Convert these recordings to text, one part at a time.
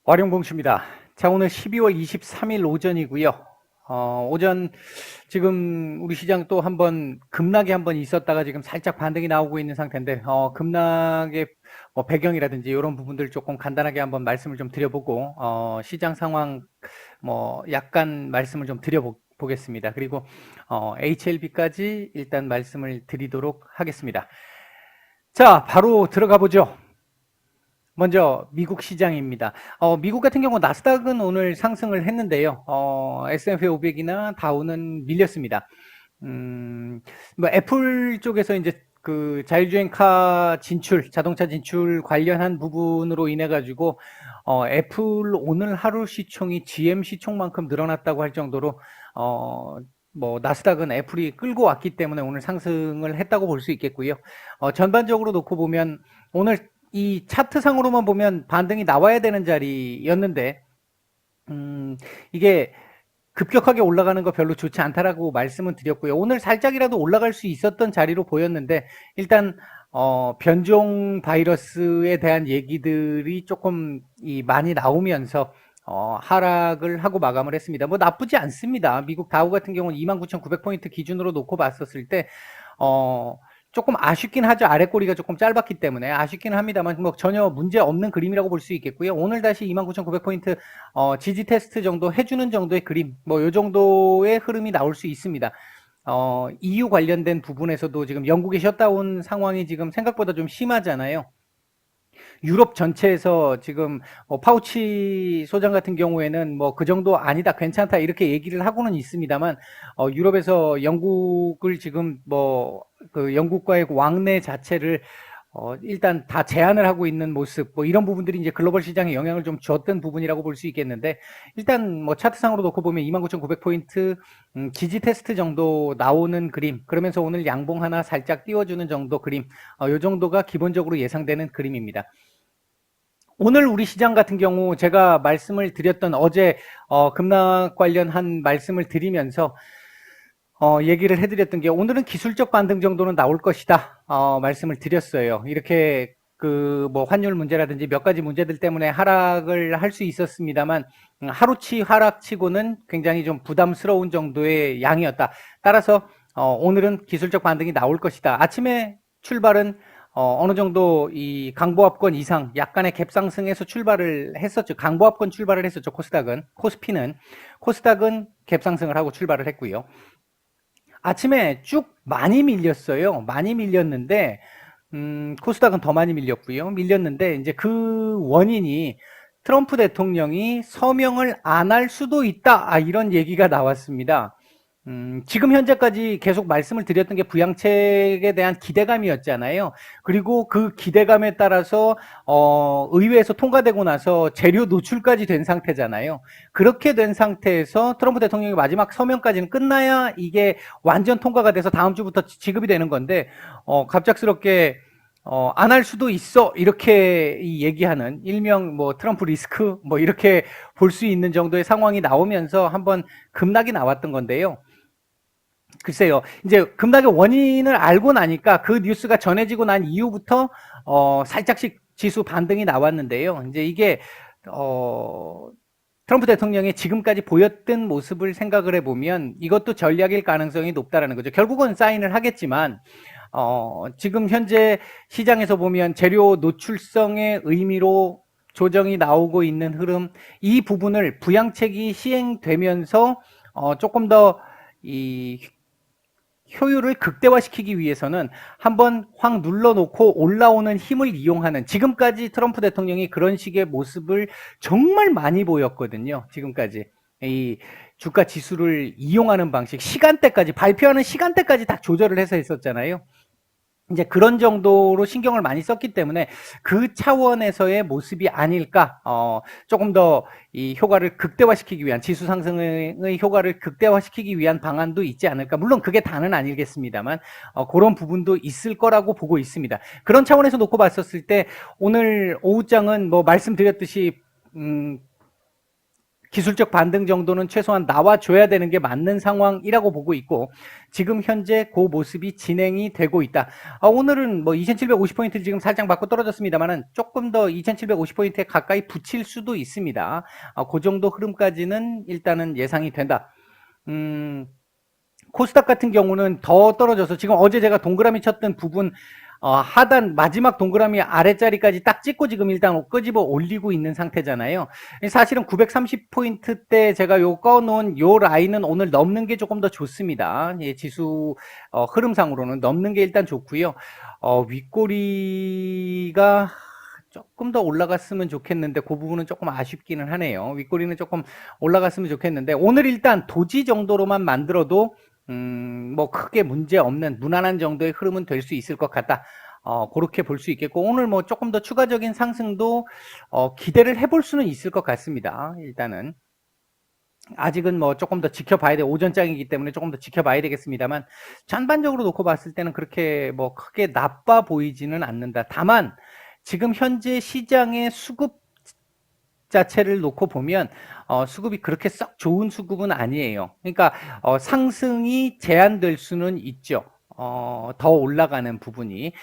와룡봉수입니다. 자, 오늘 12월 23일 오전이고요. 오전 지금 우리 시장 또 한번 급락이 한번 있었다가 지금 살짝 반등이 나오고 있는 상태인데, 급락의 배경이라든지 이런 부분들 조금 간단하게 한번 말씀을 좀 드려보고, 시장 상황 약간 말씀을 좀 드려보겠습니다. 그리고 HLB까지 일단 말씀을 드리도록 하겠습니다. 자, 바로 들어가 보죠. 먼저 미국 시장입니다. 미국 같은 경우 나스닥은 오늘 상승을 했는데요. S&P 500이나 다우는 밀렸습니다. 애플 쪽에서 이제 그 자율주행카 진출, 자동차 진출 관련한 부분으로 인해 가지고 애플 오늘 하루 시총이 GM 시총만큼 늘어났다고 할 정도로 나스닥은 애플이 끌고 왔기 때문에 오늘 상승을 했다고 볼 수 있겠고요. 전반적으로 놓고 보면 오늘 이 차트상으로만 보면 반등이 나와야 되는 자리였는데, 이게 급격하게 올라가는 거 별로 좋지 않다라고 말씀을 드렸고요. 오늘 살짝이라도 올라갈 수 있었던 자리로 보였는데, 일단, 변종 바이러스에 대한 얘기들이 조금 많이 나오면서, 하락을 하고 마감을 했습니다. 뭐 나쁘지 않습니다. 미국 다우 같은 경우는 29,900포인트 기준으로 놓고 봤었을 때, 조금 아쉽긴 하죠. 아래 꼬리가 조금 짧았기 때문에 아쉽긴 합니다만 뭐 전혀 문제 없는 그림이라고 볼 수 있겠고요. 오늘 다시 29,900포인트 지지 테스트 정도 해주는 정도의 그림, 뭐 요 정도의 흐름이 나올 수 있습니다. EU 관련된 부분에서도 지금 영국의 셧다운 상황이 지금 생각보다 좀 심하잖아요. 유럽 전체에서 지금 파우치 소장 같은 경우에는 뭐 그 정도 아니다, 괜찮다 이렇게 얘기를 하고는 있습니다만, 유럽에서 영국을 지금 그 영국과의 왕래 자체를 일단 다 제한을 하고 있는 모습, 뭐 이런 부분들이 이제 글로벌 시장에 영향을 좀 줬던 부분이라고 볼 수 있겠는데, 일단 뭐 차트상으로 놓고 보면 29,900포인트 지지 테스트 정도 나오는 그림, 그러면서 오늘 양봉 하나 살짝 띄워주는 정도 그림, 요 정도가 기본적으로 예상되는 그림입니다. 오늘 우리 시장 같은 경우 제가 말씀을 드렸던 어제 급락 관련한 말씀을 드리면서 얘기를 해드렸던 게 오늘은 기술적 반등 정도는 나올 것이다 말씀을 드렸어요. 이렇게 그 뭐 환율 문제라든지 몇 가지 문제들 때문에 하락을 할 수 있었습니다만 하루치 하락치고는 굉장히 좀 부담스러운 정도의 양이었다. 따라서 오늘은 기술적 반등이 나올 것이다. 아침에 출발은 어느 정도 이 강보합권 이상 약간의 갭 상승에서 출발을 했었죠. 강보합권 출발을 했었죠. 코스피는 갭 상승을 하고 출발을 했고요. 아침에 쭉 많이 밀렸어요. 많이 밀렸는데 코스닥은 더 많이 밀렸는데 이제 그 원인이 트럼프 대통령이 서명을 안 할 수도 있다. 이런 얘기가 나왔습니다. 지금 현재까지 계속 말씀을 드렸던 게 부양책에 대한 기대감이었잖아요. 그리고 그 기대감에 따라서 의회에서 통과되고 나서 재료 노출까지 된 상태잖아요. 그렇게 된 상태에서 트럼프 대통령이 마지막 서명까지는 끝나야 이게 완전 통과가 돼서 다음 주부터 지급이 되는 건데 갑작스럽게 안 할 수도 있어 이렇게 얘기하는 일명 뭐 트럼프 리스크 뭐 이렇게 볼 수 있는 정도의 상황이 나오면서 한번 급락이 나왔던 건데요. 글쎄요. 이제 급락의 원인을 알고 나니까 그 뉴스가 전해지고 난 이후부터 살짝씩 지수 반등이 나왔는데요. 이제 이게 트럼프 대통령이 지금까지 보였던 모습을 생각을 해보면 이것도 전략일 가능성이 높다라는 거죠. 결국은 사인을 하겠지만 지금 현재 시장에서 보면 재료 노출성의 의미로 조정이 나오고 있는 흐름, 이 부분을 부양책이 시행되면서 조금 더 이 효율을 극대화시키기 위해서는 한번 확 눌러놓고 올라오는 힘을 이용하는, 지금까지 트럼프 대통령이 그런 식의 모습을 정말 많이 보였거든요. 지금까지 이 주가 지수를 이용하는 방식, 시간대까지 발표하는 시간대까지 다 조절을 해서 했었잖아요. 이제 그런 정도로 신경을 많이 썼기 때문에 그 차원에서의 모습이 아닐까, 조금 더 이 효과를 극대화시키기 위한, 지수 상승의 효과를 극대화시키기 위한 방안도 있지 않을까. 물론 그게 다는 아니겠습니다만 그런 부분도 있을 거라고 보고 있습니다. 그런 차원에서 놓고 봤었을 때 오늘 오후장은 뭐 말씀드렸듯이 기술적 반등 정도는 최소한 나와줘야 되는 게 맞는 상황이라고 보고 있고, 지금 현재 그 모습이 진행이 되고 있다. 오늘은 뭐 2750포인트를 지금 살짝 맞고 떨어졌습니다만은 조금 더 2750포인트에 가까이 붙일 수도 있습니다. 그 정도 흐름까지는 일단은 예상이 된다. 코스닥 같은 경우는 더 떨어져서 지금 어제 제가 동그라미 쳤던 부분 하단 마지막 동그라미 아래자리까지 딱 찍고 지금 일단 끄집어 올리고 있는 상태잖아요. 사실은 930포인트 때 제가 요 꺼놓은 요 라인은 오늘 넘는 게 조금 더 좋습니다. 예, 지수 흐름상으로는 넘는 게 일단 좋고요. 윗꼬리가 조금 더 올라갔으면 좋겠는데 그 부분은 조금 아쉽기는 하네요. 윗꼬리는 조금 올라갔으면 좋겠는데 오늘 일단 도지 정도로만 만들어도 뭐 크게 문제 없는 무난한 정도의 흐름은 될 수 있을 것 같다. 그렇게 볼 수 있겠고 오늘 뭐 조금 더 추가적인 상승도 기대를 해볼 수는 있을 것 같습니다. 일단은 아직은 뭐 조금 더 지켜봐야 돼. 오전장이기 때문에 조금 더 지켜봐야 되겠습니다만 전반적으로 놓고 봤을 때는 그렇게 뭐 크게 나빠 보이지는 않는다. 다만 지금 현재 시장의 수급 자체를 놓고 보면 수급이 그렇게 썩 좋은 수급은 아니에요. 그러니까 상승이 제한될 수는 있죠. 더 올라가는 부분이.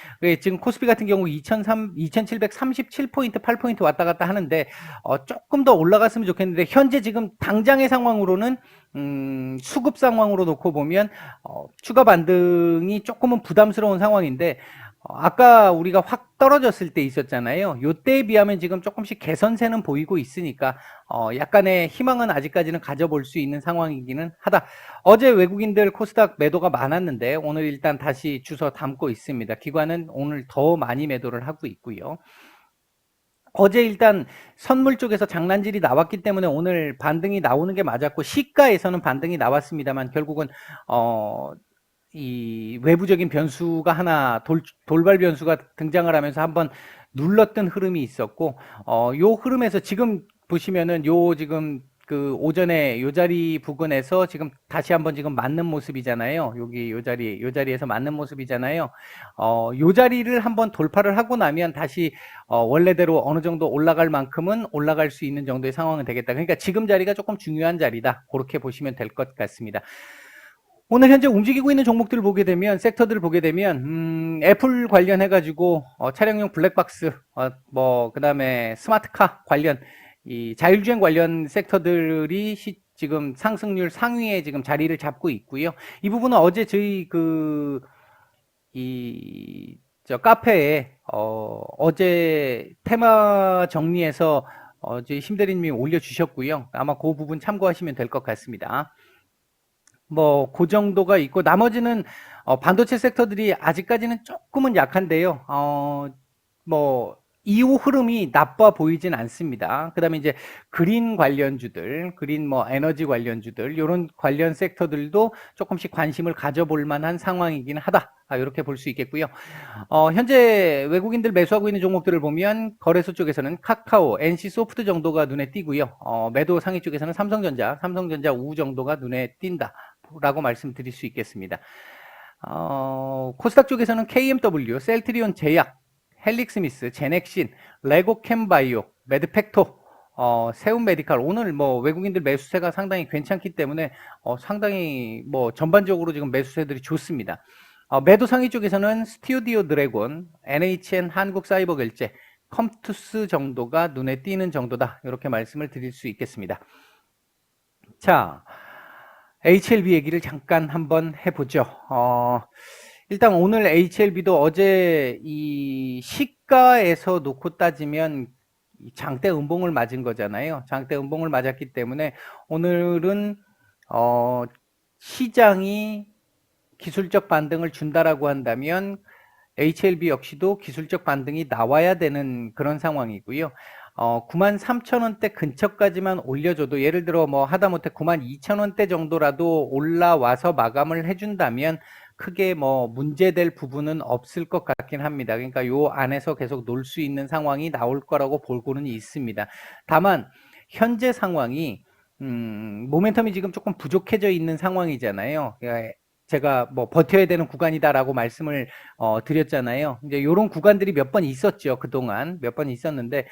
지금 코스피 같은 경우 2737포인트, 8포인트 왔다 갔다 하는데, 조금 더 올라갔으면 좋겠는데, 현재 지금 당장의 상황으로는, 수급 상황으로 놓고 보면, 추가 반등이 조금은 부담스러운 상황인데, 아까 우리가 확 떨어졌을 때 있었잖아요. 요때에 비하면 지금 조금씩 개선세는 보이고 있으니까 약간의 희망은 아직까지는 가져볼 수 있는 상황이기는 하다. 어제 외국인들 코스닥 매도가 많았는데 오늘 일단 다시 주워 담고 있습니다. 기관은 오늘 더 많이 매도를 하고 있고요. 어제 일단 선물 쪽에서 장난질이 나왔기 때문에 오늘 반등이 나오는 게 맞았고 시가에서는 반등이 나왔습니다만 결국은 이 외부적인 변수가 하나 돌발 변수가 등장을 하면서 한번 눌렀던 흐름이 있었고 요 흐름에서 지금 보시면은 요 지금 그 오전에 요 자리 부근에서 지금 다시 한번 지금 맞는 모습이잖아요. 여기 요 자리에서 맞는 모습이잖아요. 요 자리를 한번 돌파를 하고 나면 다시 원래대로 어느 정도 올라갈 만큼은 올라갈 수 있는 정도의 상황은 되겠다. 그러니까 지금 자리가 조금 중요한 자리다. 그렇게 보시면 될 것 같습니다. 오늘 현재 움직이고 있는 종목들을 보게 되면 섹터들을 보게 되면 애플 관련해 가지고 차량용 블랙박스 뭐 그다음에 스마트카 관련 이 자율주행 관련 섹터들이 지금 상승률 상위에 지금 자리를 잡고 있고요. 이 부분은 어제 저희 저 카페에 어제 테마 정리해서 저희 심대리님이 올려주셨고요. 아마 그 부분 참고하시면 될 것 같습니다. 뭐, 그 정도가 있고, 나머지는, 반도체 섹터들이 아직까지는 조금은 약한데요. 뭐, 이후 흐름이 나빠 보이진 않습니다. 그 다음에 이제 그린 관련주들, 그린 뭐 에너지 관련주들, 이런 관련 섹터들도 조금씩 관심을 가져볼 만한 상황이긴 하다. 이렇게 볼 수 있겠고요. 현재 외국인들 매수하고 있는 종목들을 보면 거래소 쪽에서는 카카오, NC소프트 정도가 눈에 띄고요. 매도 상위 쪽에서는 삼성전자 우 정도가 눈에 띈다. 라고 말씀드릴 수 있겠습니다. 코스닥 쪽에서는 KMW, 셀트리온 제약, 헬릭스미스, 제넥신, 레고캠바이오, 매드팩토, 세움메디칼 오늘 뭐 외국인들 매수세가 상당히 괜찮기 때문에 상당히 뭐 전반적으로 지금 매수세들이 좋습니다. 매도 상위 쪽에서는 스튜디오 드래곤, NHN 한국사이버결제, 컴투스 정도가 눈에 띄는 정도다. 이렇게 말씀을 드릴 수 있겠습니다. 자, HLB 얘기를 잠깐 한번 해보죠. 일단 오늘 HLB도 어제 이 시가에서 놓고 따지면 장대 음봉을 맞은 거잖아요. 장대 음봉을 맞았기 때문에 오늘은 시장이 기술적 반등을 준다라고 한다면 HLB 역시도 기술적 반등이 나와야 되는 그런 상황이고요. 93,000원대 근처까지만 올려줘도 예를 들어 뭐 하다못해 92,000원대 정도라도 올라와서 마감을 해준다면 크게 뭐 문제될 부분은 없을 것 같긴 합니다. 그러니까 요 안에서 계속 놀 수 있는 상황이 나올 거라고 보고는 있습니다. 다만 현재 상황이 모멘텀이 지금 조금 부족해져 있는 상황이잖아요. 제가 뭐 버텨야 되는 구간이다라고 말씀을 드렸잖아요. 이제 이런 구간들이 몇 번 있었죠. 그동안 몇 번 있었는데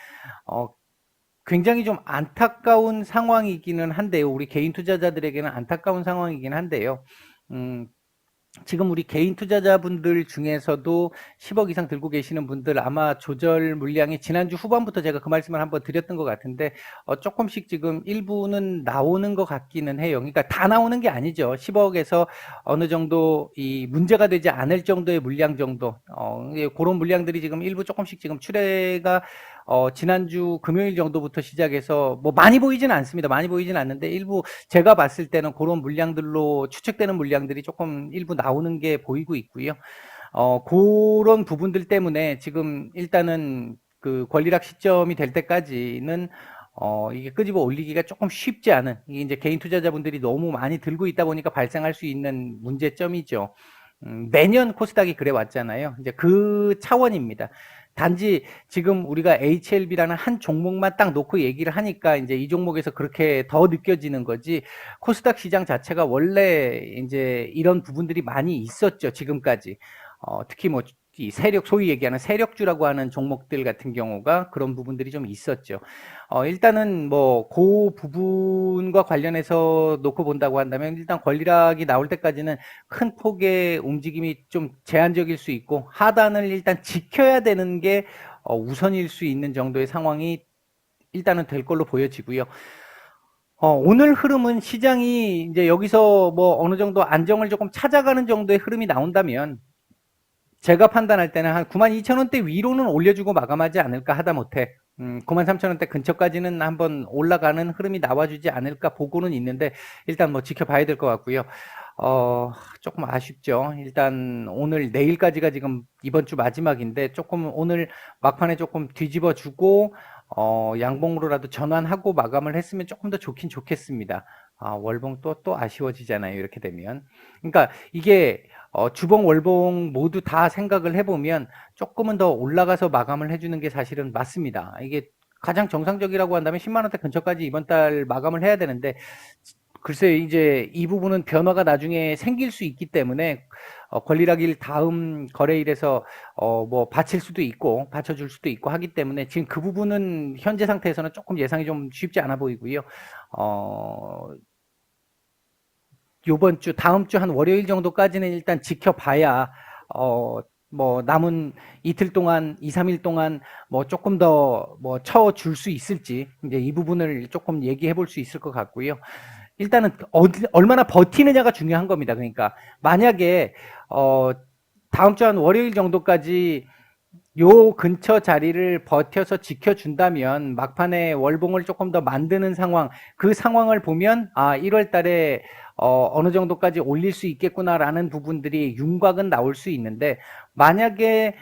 굉장히 좀 안타까운 상황이기는 한데요. 우리 개인 투자자들에게는 안타까운 상황이긴 한데요. 음, 지금 우리 개인 투자자분들 중에서도 10억 이상 들고 계시는 분들 아마 조절 물량이 지난주 후반부터 제가 그 말씀을 한번 드렸던 것 같은데 조금씩 지금 일부는 나오는 것 같기는 해요. 그러니까 다 나오는 게 아니죠. 10억에서 어느 정도 이 문제가 되지 않을 정도의 물량 정도 그런 물량들이 지금 일부 조금씩 지금 출회가 지난주 금요일 정도부터 시작해서 뭐 많이 보이지는 않습니다. 많이 보이지는 않는데 일부 제가 봤을 때는 그런 물량들로 추측되는 물량들이 조금 일부 나오는 게 보이고 있고요. 그런 부분들 때문에 지금 일단은 그 권리락 시점이 될 때까지는 이게 끄집어 올리기가 조금 쉽지 않은, 이게 이제 개인 투자자분들이 너무 많이 들고 있다 보니까 발생할 수 있는 문제점이죠. 매년 코스닥이 그래 왔잖아요. 이제 그 차원입니다. 단지 지금 우리가 HLB라는 한 종목만 딱 놓고 얘기를 하니까 이제 이 종목에서 그렇게 더 느껴지는 거지, 코스닥 시장 자체가 원래 이제 이런 부분들이 많이 있었죠, 지금까지. 특히 뭐 이 세력, 소위 얘기하는 세력주라고 하는 종목들 같은 경우가 그런 부분들이 좀 있었죠. 일단은 뭐 그 부분과 관련해서 놓고 본다고 한다면 일단 권리락이 나올 때까지는 큰 폭의 움직임이 좀 제한적일 수 있고 하단을 일단 지켜야 되는 게 우선일 수 있는 정도의 상황이 일단은 될 걸로 보여지고요. 오늘 흐름은 시장이 이제 여기서 뭐 어느 정도 안정을 조금 찾아가는 정도의 흐름이 나온다면 제가 판단할 때는 한 92,000원대 위로는 올려주고 마감하지 않을까, 하다못해 93,000원대 근처까지는 한번 올라가는 흐름이 나와주지 않을까 보고는 있는데 일단 뭐 지켜봐야 될 것 같고요. 조금 아쉽죠. 일단 오늘 내일까지가 지금 이번 주 마지막인데 조금 오늘 막판에 조금 뒤집어주고 양봉으로라도 전환하고 마감을 했으면 조금 더 좋긴 좋겠습니다. 월봉 또 아쉬워지잖아요, 이렇게 되면. 그러니까 이게 주봉, 월봉 모두 다 생각을 해보면 조금은 더 올라가서 마감을 해주는 게 사실은 맞습니다. 이게 가장 정상적이라고 한다면 10만원대 근처까지 이번 달 마감을 해야 되는데, 글쎄 이제 이 부분은 변화가 나중에 생길 수 있기 때문에 권리락일 다음 거래일에서 뭐 받칠 수도 있고 받쳐줄 수도 있고 하기 때문에 지금 그 부분은 현재 상태에서는 조금 예상이 좀 쉽지 않아 보이고요. 요번 주, 다음 주 한 월요일 정도까지는 일단 지켜봐야, 뭐, 남은 이틀 동안, 2, 3일 동안, 뭐, 조금 더, 뭐, 쳐줄 수 있을지, 이제 이 부분을 조금 얘기해 볼 수 있을 것 같고요. 일단은, 얼마나 버티느냐가 중요한 겁니다. 그러니까, 만약에, 다음 주 한 월요일 정도까지 요 근처 자리를 버텨서 지켜준다면 막판에 월봉을 조금 더 만드는 상황, 그 상황을 보면 1월 달에 어느 정도까지 올릴 수 있겠구나라는 부분들이 윤곽은 나올 수 있는데, 만약에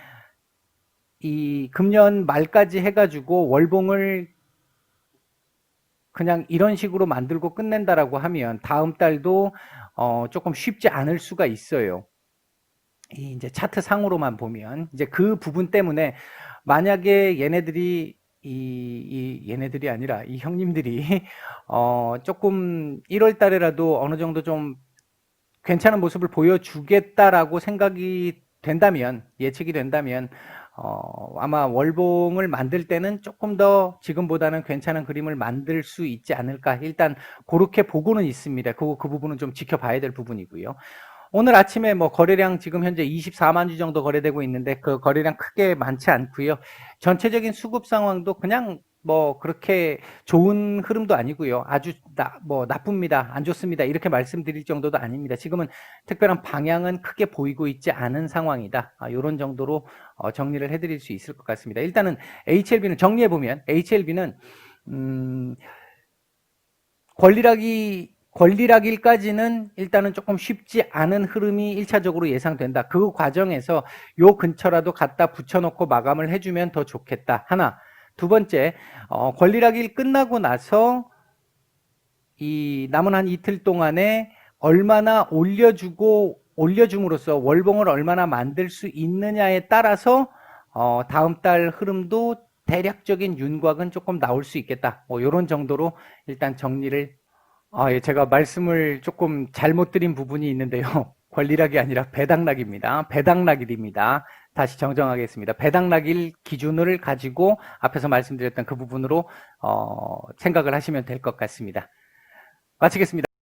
이 금년 말까지 해가지고 월봉을 그냥 이런 식으로 만들고 끝낸다라고 하면 다음 달도 조금 쉽지 않을 수가 있어요. 이 이제 차트 상으로만 보면 이제 그 부분 때문에 만약에 얘네들이 얘네들이 아니라 이 형님들이 조금 1월 달에라도 어느 정도 좀 괜찮은 모습을 보여주겠다라고 생각이 된다면, 예측이 된다면 아마 월봉을 만들 때는 조금 더 지금보다는 괜찮은 그림을 만들 수 있지 않을까, 일단 그렇게 보고는 있습니다. 그 부분은 좀 지켜봐야 될 부분이고요. 오늘 아침에 뭐 거래량 지금 현재 24만 주 정도 거래되고 있는데 그 거래량 크게 많지 않고요. 전체적인 수급 상황도 그냥 뭐 그렇게 좋은 흐름도 아니고요. 아주 뭐 나쁩니다, 안 좋습니다, 이렇게 말씀드릴 정도도 아닙니다. 지금은 특별한 방향은 크게 보이고 있지 않은 상황이다. 이런 정도로 정리를 해드릴 수 있을 것 같습니다. 일단은 HLB는 정리해보면 HLB는 권리락일까지는 일단은 조금 쉽지 않은 흐름이 1차적으로 예상된다. 그 과정에서 요 근처라도 갖다 붙여놓고 마감을 해주면 더 좋겠다. 하나. 두 번째, 권리락일 끝나고 나서 이 남은 한 이틀 동안에 얼마나 올려줌으로써 월봉을 얼마나 만들 수 있느냐에 따라서 다음 달 흐름도 대략적인 윤곽은 조금 나올 수 있겠다. 뭐 이런 정도로 일단 정리를. 예, 제가 말씀을 조금 잘못 드린 부분이 있는데요. 권리락이 아니라 배당락입니다. 배당락일입니다. 다시 정정하겠습니다. 배당락일 기준을 가지고 앞에서 말씀드렸던 그 부분으로 생각을 하시면 될 것 같습니다. 마치겠습니다.